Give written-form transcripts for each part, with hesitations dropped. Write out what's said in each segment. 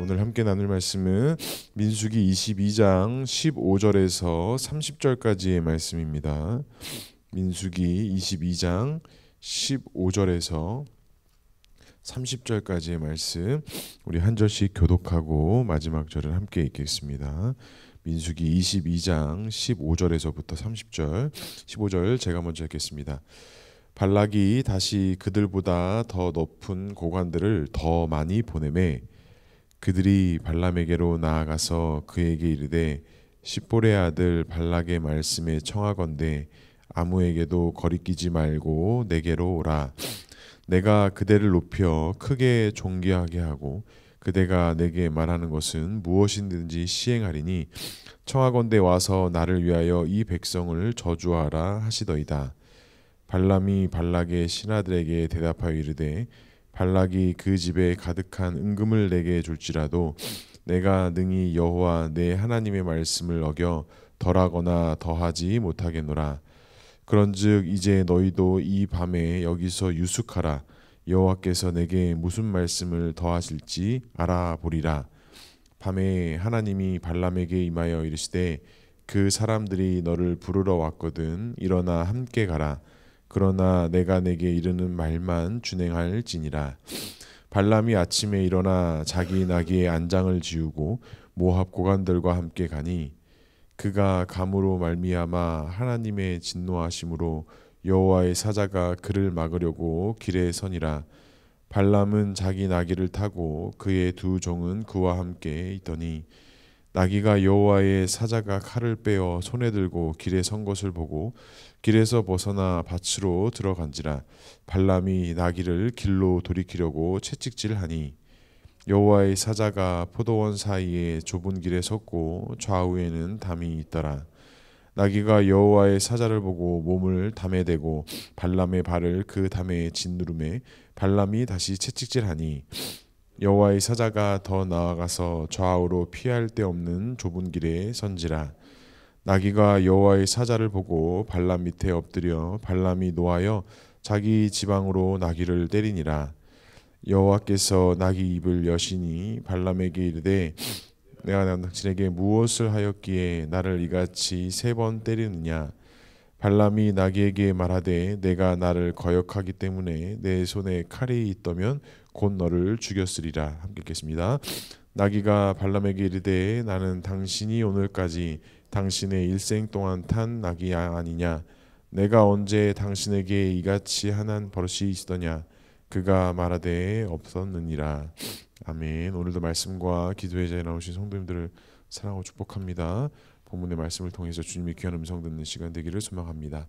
오늘 함께 나눌 말씀은 민수기 22장 15절에서 30절까지의 말씀입니다. 민수기 22장 15절에서 30절까지의 말씀, 우리 한 절씩 교독하고 마지막 절을 함께 읽겠습니다. 민수기 22장 15절에서부터 30절, 15절 제가 먼저 읽겠습니다. 발락이 다시 그들보다 더 높은 고관들을 더 많이 보내매 그들이 발람에게로 나아가서 그에게 이르되 십볼의 아들 발락의 말씀에 청하건대 아무에게도 거리끼지 말고 내게로 오라. 내가 그대를 높여 크게 존귀하게 하고 그대가 내게 말하는 것은 무엇이든지 시행하리니 청하건대 와서 나를 위하여 이 백성을 저주하라 하시더이다. 발람이 발락의 신하들에게 대답하여 이르되 발락이 그 집에 가득한 은금을 내게 줄지라도 내가 능히 여호와 내 하나님의 말씀을 어겨 덜하거나 더하지 못하겠노라. 그런즉 이제 너희도 이 밤에 여기서 유숙하라. 여호와께서 내게 무슨 말씀을 더하실지 알아보리라. 밤에 하나님이 발람에게 임하여 이르시되 그 사람들이 너를 부르러 왔거든 일어나 함께 가라. 그러나 내가 내게 이르는 말만 준행할지니라. 발람이 아침에 일어나 자기 나귀의 안장을 지우고 모압 고관들과 함께 가니 그가 감으로 말미암아 하나님의 진노하심으로 여호와의 사자가 그를 막으려고 길에 서니라. 발람은 자기 나귀를 타고 그의 두 종은 그와 함께 있더니 나귀가 여호와의 사자가 칼을 빼어 손에 들고 길에 선 것을 보고 길에서 벗어나 밭으로 들어간지라. 발람이 나귀를 길로 돌이키려고 채찍질하니 여호와의 사자가 포도원 사이에 좁은 길에 섰고 좌우에는 담이 있더라. 나귀가 여호와의 사자를 보고 몸을 담에 대고 발람의 발을 그 담에 짓누르매 발람이 다시 채찍질하니 여호와의 사자가 더 나아가서 좌우로 피할 데 없는 좁은 길에 선지라. 나귀가 여호와의 사자를 보고 발람 밑에 엎드려 발람이 노하여 자기 지방으로 나귀를 때리니라. 여호와께서 나귀 입을 여시니 발람에게 이르되 내가 당신에게 무엇을 하였기에 나를 이같이 3번 때리느냐. 발람이 나귀에게 말하되 내가 나를 거역하기 때문에 내 손에 칼이 있다면 곧 너를 죽였으리라. 함께 읽겠습니다. 나귀가 발람에게 이르되 나는 당신이 오늘까지 당신의 일생 동안 탄 나귀 아니냐. 내가 언제 당신에게 이같이 하는 버릇이 있었더냐. 그가 말하되 없었느니라. 아멘. 오늘도 말씀과 기도의 자리에 나오신 성도님들을 사랑하고 축복합니다. 본문의 말씀을 통해서 주님의 귀한 음성 듣는 시간 되기를 소망합니다.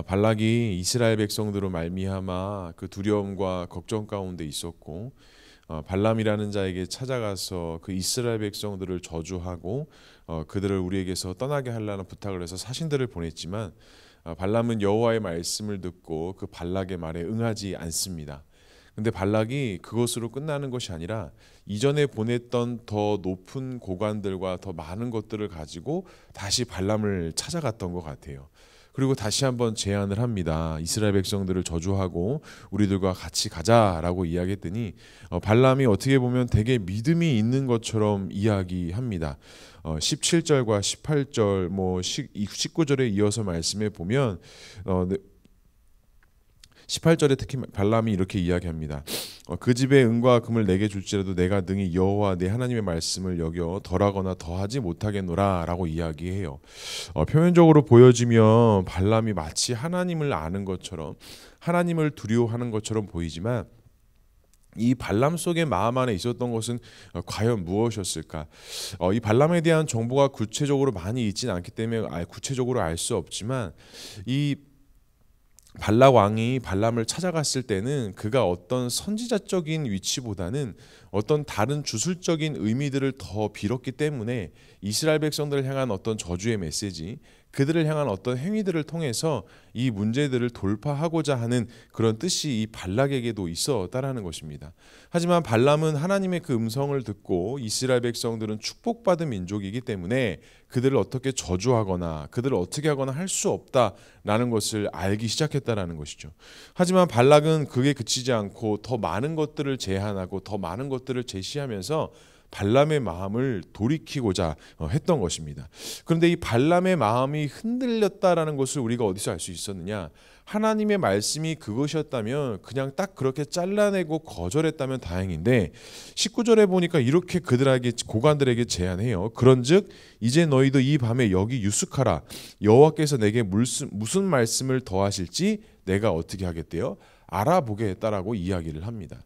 발락이 이스라엘 백성들로 말미암아 그 두려움과 걱정 가운데 있었고 발람이라는 자에게 찾아가서 그 이스라엘 백성들을 저주하고 그들을 우리에게서 떠나게 하려는 부탁을 해서 사신들을 보냈지만 발람은 여호와의 말씀을 듣고 그 발락의 말에 응하지 않습니다. 근데 발락이 그것으로 끝나는 것이 아니라 이전에 보냈던 더 높은 고관들과 더 많은 것들을 가지고 다시 발람을 찾아갔던 것 같아요. 그리고 다시 한번 제안을 합니다. 이스라엘 백성들을 저주하고 우리들과 같이 가자라고 이야기했더니 발람이 어떻게 보면 되게 믿음이 있는 것처럼 이야기합니다. 17절과 18절 19절에 이어서 말씀해 보면 18절에 특히 발람이 이렇게 이야기합니다. 그 집에 은과 금을 내게 줄지라도 내가 능히 여호와 내 하나님의 말씀을 여겨 덜하거나 더하지 못하겠노라 라고 이야기해요. 표면적으로 보여지면 발람이 마치 하나님을 아는 것처럼 하나님을 두려워하는 것처럼 보이지만 이 발람 속의 마음 안에 있었던 것은 과연 무엇이었을까? 이 발람에 대한 정보가 구체적으로 많이 있지는 않기 때문에 구체적으로 알 수 없지만 이 발락 왕이 발람을 찾아갔을 때는 그가 어떤 선지자적인 위치보다는 어떤 다른 주술적인 의미들을 더 빌었기 때문에 이스라엘 백성들을 향한 어떤 저주의 메시지, 그들을 향한 어떤 행위들을 통해서 이 문제들을 돌파하고자 하는 그런 뜻이 이 발락에게도 있었다라는 것입니다. 하지만 발람은 하나님의 그 음성을 듣고 이스라엘 백성들은 축복받은 민족이기 때문에 그들을 어떻게 저주하거나 그들을 어떻게 하거나 할 수 없다라는 것을 알기 시작했다라는 것이죠. 하지만 발락은 그게 그치지 않고 더 많은 것들을 제안하고 더 많은 것들을 제시하면서 발람의 마음을 돌이키고자 했던 것입니다. 그런데 이 발람의 마음이 흔들렸다라는 것을 우리가 어디서 알 수 있었느냐? 하나님의 말씀이 그것이었다면 그냥 딱 그렇게 잘라내고 거절했다면 다행인데 19절에 보니까 이렇게 그들에게 고관들에게 제안해요. 그런즉 이제 너희도 이 밤에 여기 유숙하라. 여호와께서 내게 무슨 말씀을 더하실지 내가 어떻게 하겠대요? 알아보겠다라고 이야기를 합니다.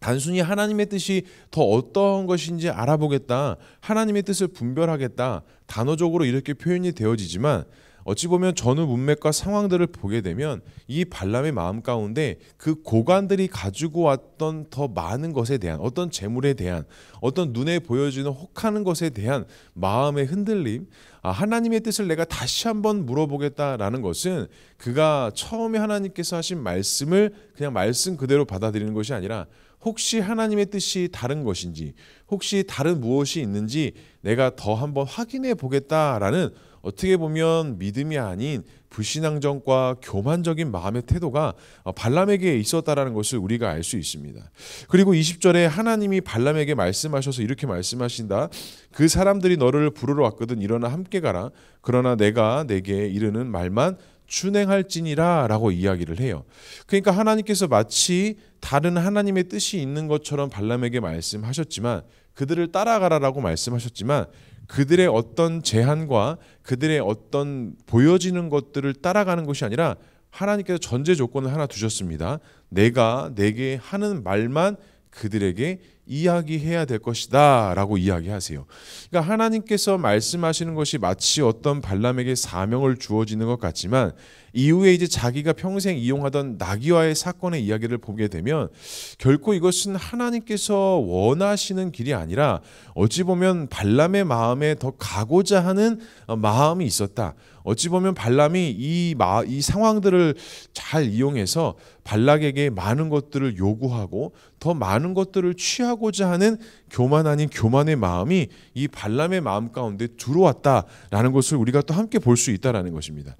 단순히 하나님의 뜻이 더 어떤 것인지 알아보겠다, 하나님의 뜻을 분별하겠다, 단어적으로 이렇게 표현이 되어지지만 어찌 보면 전후 문맥과 상황들을 보게 되면 이 발람의 마음 가운데 그 고관들이 가지고 왔던 더 많은 것에 대한 어떤 재물에 대한 어떤 눈에 보여지는 혹하는 것에 대한 마음의 흔들림, 하나님의 뜻을 내가 다시 한번 물어보겠다라는 것은 그가 처음에 하나님께서 하신 말씀을 그냥 말씀 그대로 받아들이는 것이 아니라 혹시 하나님의 뜻이 다른 것인지, 혹시 다른 무엇이 있는지 내가 더 한번 확인해 보겠다라는 어떻게 보면 믿음이 아닌 불신앙적과 교만적인 마음의 태도가 발람에게 있었다라는 것을 우리가 알 수 있습니다. 그리고 20절에 하나님이 발람에게 말씀하셔서 이렇게 말씀하신다. 그 사람들이 너를 부르러 왔거든. 일어나 함께 가라. 그러나 내가 내게 이르는 말만 준행할지니라 라고 이야기를 해요. 그러니까 하나님께서 마치 다른 하나님의 뜻이 있는 것처럼 발람에게 말씀하셨지만 그들을 따라가라라고 말씀하셨지만 그들의 어떤 제한과 그들의 어떤 보여지는 것들을 따라가는 것이 아니라 하나님께서 전제 조건을 하나 두셨습니다. 내가 내게 하는 말만 그들에게 이야기해야 될 것이다 라고 이야기하세요. 그러니까 하나님께서 말씀하시는 것이 마치 어떤 발람에게 사명을 주어지는 것 같지만 이후에 이제 자기가 평생 이용하던 나귀와의 사건의 이야기를 보게 되면 결코 이것은 하나님께서 원하시는 길이 아니라 어찌 보면 발람의 마음에 더 가고자 하는 마음이 있었다. 어찌 보면 발람이 이 상황들을 잘 이용해서 발락에게 많은 것들을 요구하고 더 많은 것들을 취하고자 하는 교만 아닌 교만의 마음이 이 발람의 마음 가운데 들어왔다라는 것을 우리가 또 함께 볼 수 있다라는 것입니다.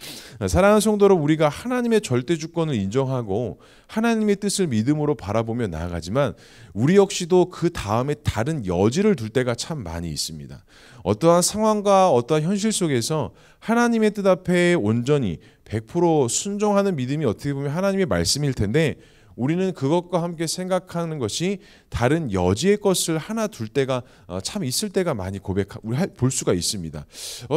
사랑하는 성도로 우리가 하나님의 절대 주권을 인정하고 하나님의 뜻을 믿음으로 바라보며 나아가지만 우리 역시도 그 다음에 다른 여지를 둘 때가 참 많이 있습니다. 어떠한 상황과 어떠한 현실 속에서 하나님의 뜻 앞에 온전히 100% 순종하는 믿음이 어떻게 보면 하나님의 말씀일 텐데 우리는 그것과 함께 생각하는 것이 다른 여지의 것을 하나 둘 때가 참 있을 때가 많이 볼 수가 있습니다.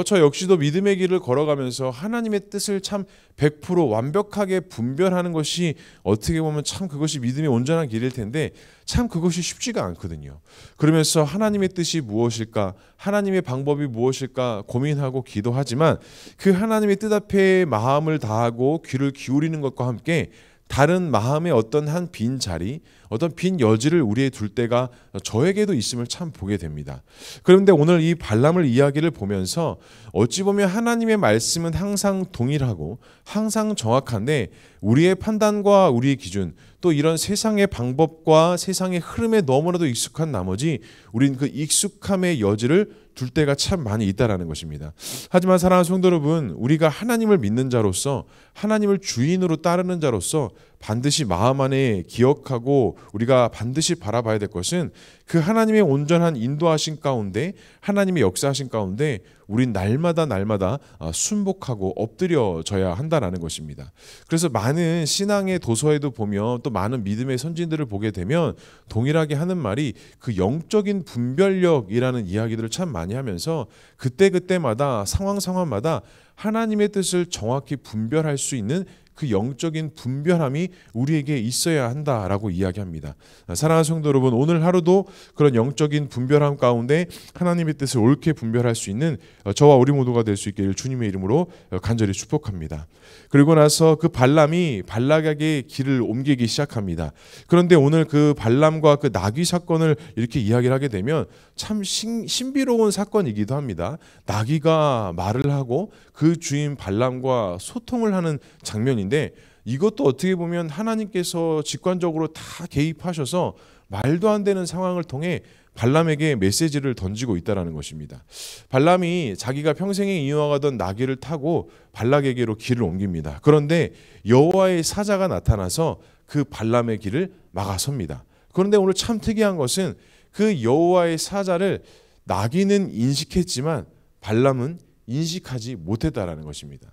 저 역시도 믿음의 길을 걸어가면서 하나님의 뜻을 참 100% 완벽하게 분별하는 것이 어떻게 보면 참 그것이 믿음의 온전한 길일 텐데 참 그것이 쉽지가 않거든요. 그러면서 하나님의 뜻이 무엇일까, 하나님의 방법이 무엇일까 고민하고 기도하지만 그 하나님의 뜻 앞에 마음을 다하고 귀를 기울이는 것과 함께 다른 마음의 어떤 한 빈 자리, 어떤 빈 여지를 우리의 둘 때가 저에게도 있음을 참 보게 됩니다. 그런데 오늘 이 발람을 이야기를 보면서 어찌 보면 하나님의 말씀은 항상 동일하고 항상 정확한데 우리의 판단과 우리의 기준 또 이런 세상의 방법과 세상의 흐름에 너무나도 익숙한 나머지 우린 그 익숙함의 여지를 둘 때가 참 많이 있다라는 것입니다. 하지만 사랑하는 성도 여러분, 우리가 하나님을 믿는 자로서 하나님을 주인으로 따르는 자로서 반드시 마음 안에 기억하고 우리가 반드시 바라봐야 될 것은 그 하나님의 온전한 인도하신 가운데 하나님의 역사하신 가운데 우린 날마다 순복하고 엎드려져야 한다는 것입니다. 그래서 많은 신앙의 도서에도 보면 또 많은 믿음의 선진들을 보게 되면 동일하게 하는 말이 그 영적인 분별력이라는 이야기들을 참 많이 하면서 그때마다 상황마다 하나님의 뜻을 정확히 분별할 수 있는 그 영적인 분별함이 우리에게 있어야 한다라고 이야기합니다. 사랑하는 성도 여러분, 오늘 하루도 그런 영적인 분별함 가운데 하나님의 뜻을 옳게 분별할 수 있는 저와 우리 모두가 될 수 있기를 주님의 이름으로 간절히 축복합니다. 그리고 나서 그 발람이 발락에게 길을 옮기기 시작합니다. 그런데 오늘 그 발람과 그 나귀 사건을 이렇게 이야기를 하게 되면 참 신비로운 사건이기도 합니다. 나귀가 말을 하고 그 주인 발람과 소통을 하는 장면인데, 이것도 어떻게 보면 하나님께서 직관적으로 다 개입하셔서 말도 안 되는 상황을 통해 발람에게 메시지를 던지고 있다는 것입니다. 발람이 자기가 평생에 이어가던 나귀를 타고 발락에게로 길을 옮깁니다. 그런데 여호와의 사자가 나타나서 그 발람의 길을 막아섭니다. 그런데 오늘 참 특이한 것은 그 여호와의 사자를 나귀는 인식했지만 발람은 인식하지 못했다라는 것입니다.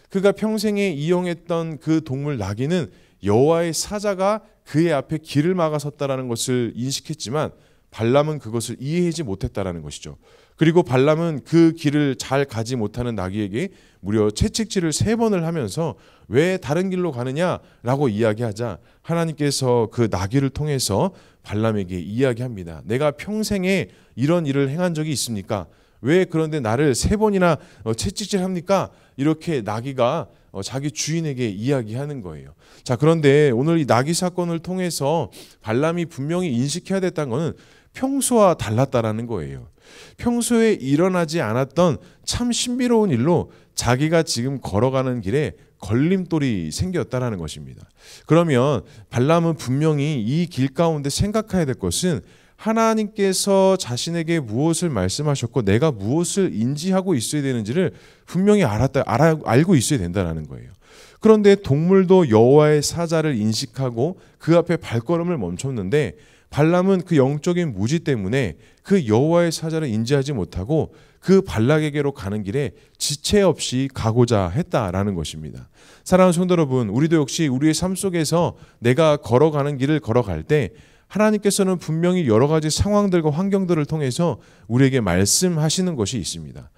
그가 평생에 이용했던 그 동물 나귀는 여호와의 사자가 그의 앞에 길을 막아섰다라는 것을 인식했지만 발람은 그것을 이해하지 못했다라는 것이죠. 그리고 발람은 그 길을 잘 가지 못하는 나귀에게 무려 채찍질을 3번을 하면서 왜 다른 길로 가느냐라고 이야기하자 하나님께서 그 나귀를 통해서 발람에게 이야기합니다. 내가 평생에 이런 일을 행한 적이 있습니까? 왜 그런데 나를 3번이나 채찍질합니까? 이렇게 나귀가 자기 주인에게 이야기하는 거예요. 자, 그런데 오늘 이 나귀 사건을 통해서 발람이 분명히 인식해야 됐다는 것은 평소와 달랐다라는 거예요. 평소에 일어나지 않았던 참 신비로운 일로 자기가 지금 걸어가는 길에 걸림돌이 생겼다라는 것입니다. 그러면 발람은 분명히 이 길 가운데 생각해야 될 것은 하나님께서 자신에게 무엇을 말씀하셨고 내가 무엇을 인지하고 있어야 되는지를 분명히 알고 있어야 된다는 거예요. 그런데 동물도 여호와의 사자를 인식하고 그 앞에 발걸음을 멈췄는데 발람은 그 영적인 무지 때문에 그 여호와의 사자를 인지하지 못하고 그 발락에게로 가는 길에 지체 없이 가고자 했다라는 것입니다. 사랑하는 성도 여러분, 우리도 역시 우리의 삶 속에서 내가 걸어가는 길을 걸어갈 때 하나님께서는 분명히 여러 가지 상황들과 환경들을 통해서 우리에게 말씀하시는 것이 있습니다.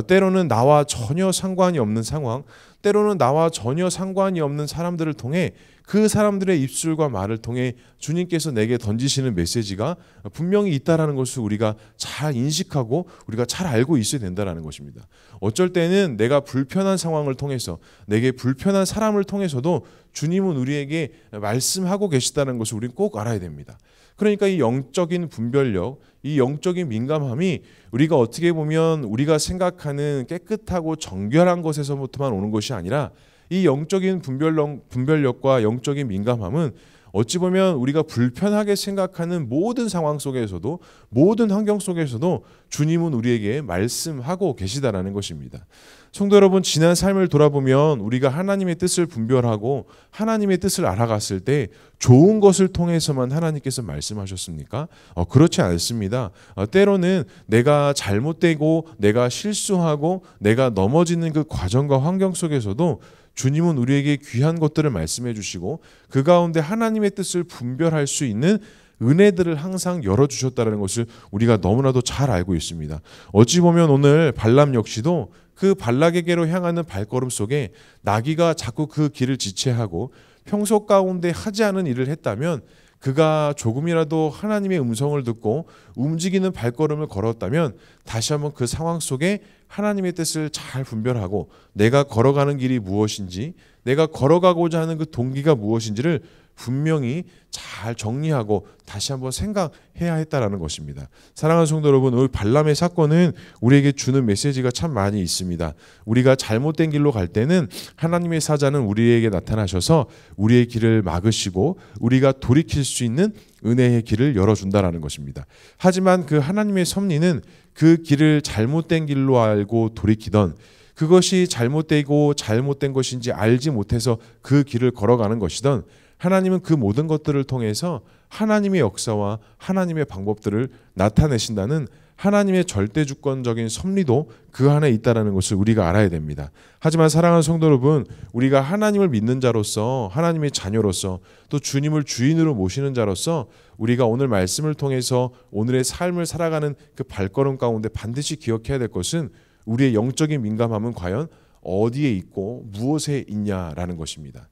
때로는 나와 전혀 상관이 없는 상황, 때로는 나와 전혀 상관이 없는 사람들을 통해 그 사람들의 입술과 말을 통해 주님께서 내게 던지시는 메시지가 분명히 있다라는 것을 우리가 잘 인식하고 우리가 잘 알고 있어야 된다는 것입니다. 어쩔 때는 내가 불편한 상황을 통해서 내게 불편한 사람을 통해서도 주님은 우리에게 말씀하고 계시다는 것을 우리는 꼭 알아야 됩니다. 그러니까 이 영적인 분별력, 이 영적인 민감함이 우리가 어떻게 보면 우리가 생각하는 깨끗하고 정결한 것에서부터만 오는 것이 아니라 이 영적인 분별력과 영적인 민감함은 어찌 보면 우리가 불편하게 생각하는 모든 상황 속에서도 모든 환경 속에서도 주님은 우리에게 말씀하고 계시다라는 것입니다. 성도 여러분, 지난 삶을 돌아보면 우리가 하나님의 뜻을 분별하고 하나님의 뜻을 알아갔을 때 좋은 것을 통해서만 하나님께서 말씀하셨습니까? 그렇지 않습니다. 때로는 내가 잘못되고 내가 실수하고 내가 넘어지는 그 과정과 환경 속에서도 주님은 우리에게 귀한 것들을 말씀해 주시고 그 가운데 하나님의 뜻을 분별할 수 있는 은혜들을 항상 열어주셨다는 것을 우리가 너무나도 잘 알고 있습니다. 어찌 보면 오늘 발람 역시도 그 발락에게로 향하는 발걸음 속에 나귀가 자꾸 그 길을 지체하고 평소 가운데 하지 않은 일을 했다면 그가 조금이라도 하나님의 음성을 듣고 움직이는 발걸음을 걸었다면 다시 한번 그 상황 속에 하나님의 뜻을 잘 분별하고 내가 걸어가는 길이 무엇인지 내가 걸어가고자 하는 그 동기가 무엇인지를 분명히 잘 정리하고 다시 한번 생각해야 했다라는 것입니다. 사랑하는 성도 여러분, 오늘 발람의 사건은 우리에게 주는 메시지가 참 많이 있습니다. 우리가 잘못된 길로 갈 때는 하나님의 사자는 우리에게 나타나셔서 우리의 길을 막으시고 우리가 돌이킬 수 있는 은혜의 길을 열어준다라는 것입니다. 하지만 그 하나님의 섭리는 그 길을 잘못된 길로 알고 돌이키던 그것이 잘못되고 잘못된 것인지 알지 못해서 그 길을 걸어가는 것이던 하나님은 그 모든 것들을 통해서 하나님의 역사와 하나님의 방법들을 나타내신다는 하나님의 절대주권적인 섭리도 그 안에 있다는 것을 우리가 알아야 됩니다. 하지만 사랑하는 성도 여러분, 우리가 하나님을 믿는 자로서 하나님의 자녀로서 또 주님을 주인으로 모시는 자로서 우리가 오늘 말씀을 통해서 오늘의 삶을 살아가는 그 발걸음 가운데 반드시 기억해야 될 것은 우리의 영적인 민감함은 과연 어디에 있고 무엇에 있냐라는 것입니다.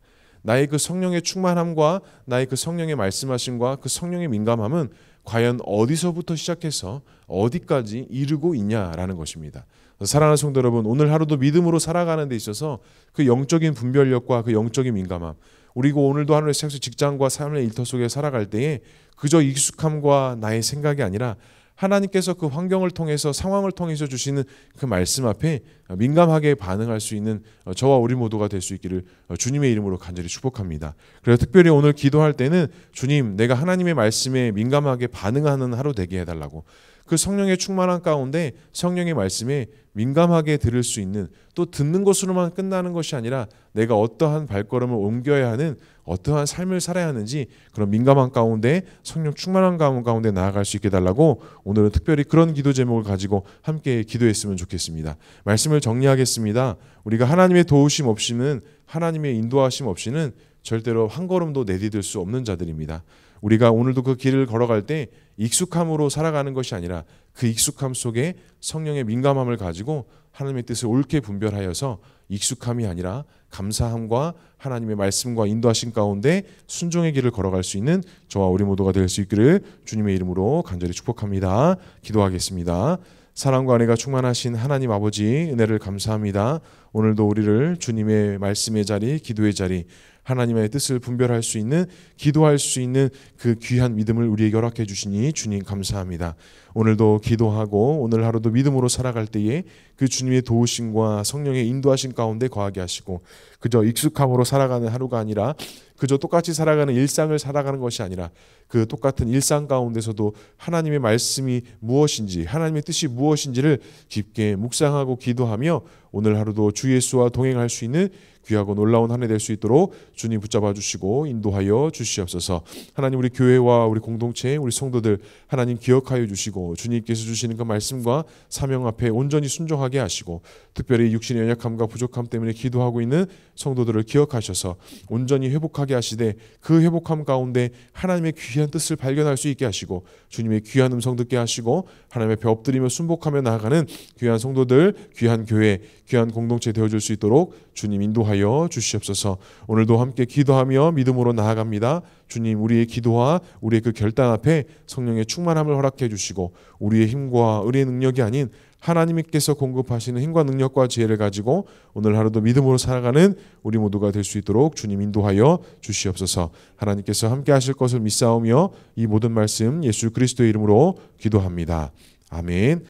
나의 그 성령의 충만함과 나의 그 성령의 말씀하심과 그 성령의 민감함은 과연 어디서부터 시작해서 어디까지 이르고 있냐라는 것입니다. 사랑하는 성도 여러분, 오늘 하루도 믿음으로 살아가는 데 있어서 그 영적인 분별력과 그 영적인 민감함, 그리고 오늘도 하루의 직장과 삶의 일터 속에 살아갈 때에 그저 익숙함과 나의 생각이 아니라 하나님께서 그 환경을 통해서 상황을 통해서 주시는 그 말씀 앞에 민감하게 반응할 수 있는 저와 우리 모두가 될 수 있기를 주님의 이름으로 간절히 축복합니다. 그래서 특별히 오늘 기도할 때는 주님, 내가 하나님의 말씀에 민감하게 반응하는 하루 되게 해달라고, 그 성령의 충만한 가운데 성령의 말씀에 민감하게 들을 수 있는, 또 듣는 것으로만 끝나는 것이 아니라 내가 어떠한 발걸음을 옮겨야 하는, 어떠한 삶을 살아야 하는지 그런 민감한 가운데 성령 충만한 가운데 나아갈 수 있게 해달라고 오늘은 특별히 그런 기도 제목을 가지고 함께 기도했으면 좋겠습니다. 말씀을 정리하겠습니다. 우리가 하나님의 도우심 없이는, 하나님의 인도하심 없이는 절대로 한 걸음도 내디딜 수 없는 자들입니다. 우리가 오늘도 그 길을 걸어갈 때 익숙함으로 살아가는 것이 아니라 그 익숙함 속에 성령의 민감함을 가지고 하나님의 뜻을 옳게 분별하여서 익숙함이 아니라 감사함과 하나님의 말씀과 인도하신 가운데 순종의 길을 걸어갈 수 있는 저와 우리 모두가 될 수 있기를 주님의 이름으로 간절히 축복합니다. 기도하겠습니다. 사랑과 은혜가 충만하신 하나님 아버지, 은혜를 감사합니다. 오늘도 우리를 주님의 말씀의 자리, 기도의 자리, 하나님의 뜻을 분별할 수 있는, 기도할 수 있는 그 귀한 믿음을 우리에게 허락해 주시니 주님 감사합니다. 오늘도 기도하고 오늘 하루도 믿음으로 살아갈 때에 그 주님의 도우심과 성령의 인도하심 가운데 거하게 하시고, 그저 익숙함으로 살아가는 하루가 아니라, 그저 똑같이 살아가는 일상을 살아가는 것이 아니라 그 똑같은 일상 가운데서도 하나님의 말씀이 무엇인지, 하나님의 뜻이 무엇인지를 깊게 묵상하고 기도하며 오늘 하루도 주 예수와 동행할 수 있는 귀하고 놀라운 한 해 될 수 있도록 주님 붙잡아 주시고 인도하여 주시옵소서. 하나님, 우리 교회와 우리 공동체, 우리 성도들 하나님 기억하여 주시고 주님께서 주시는 그 말씀과 사명 앞에 온전히 순종하게 하시고, 특별히 육신의 연약함과 부족함 때문에 기도하고 있는 성도들을 기억하셔서 온전히 회복하게 하시되 그 회복함 가운데 하나님의 귀한 뜻을 발견할 수 있게 하시고 주님의 귀한 음성 듣게 하시고 하나님의 앞에 엎드리며 순복하며 나아가는 귀한 성도들, 귀한 교회, 귀한 공동체 되어줄 수 있도록 주님 인도하여 주시옵소서. 오늘도 함께 기도하며 믿음으로 나아갑니다. 주님, 우리의 기도와 우리의 그 결단 앞에 성령의 충만함을 허락해 주시고 우리의 힘과 의의 능력이 아닌 하나님께서 공급하시는 힘과 능력과 지혜를 가지고 오늘 하루도 믿음으로 살아가는 우리 모두가 될 수 있도록 주님 인도하여 주시옵소서. 하나님께서 함께 하실 것을 믿사오며 이 모든 말씀 예수 그리스도의 이름으로 기도합니다. 아멘.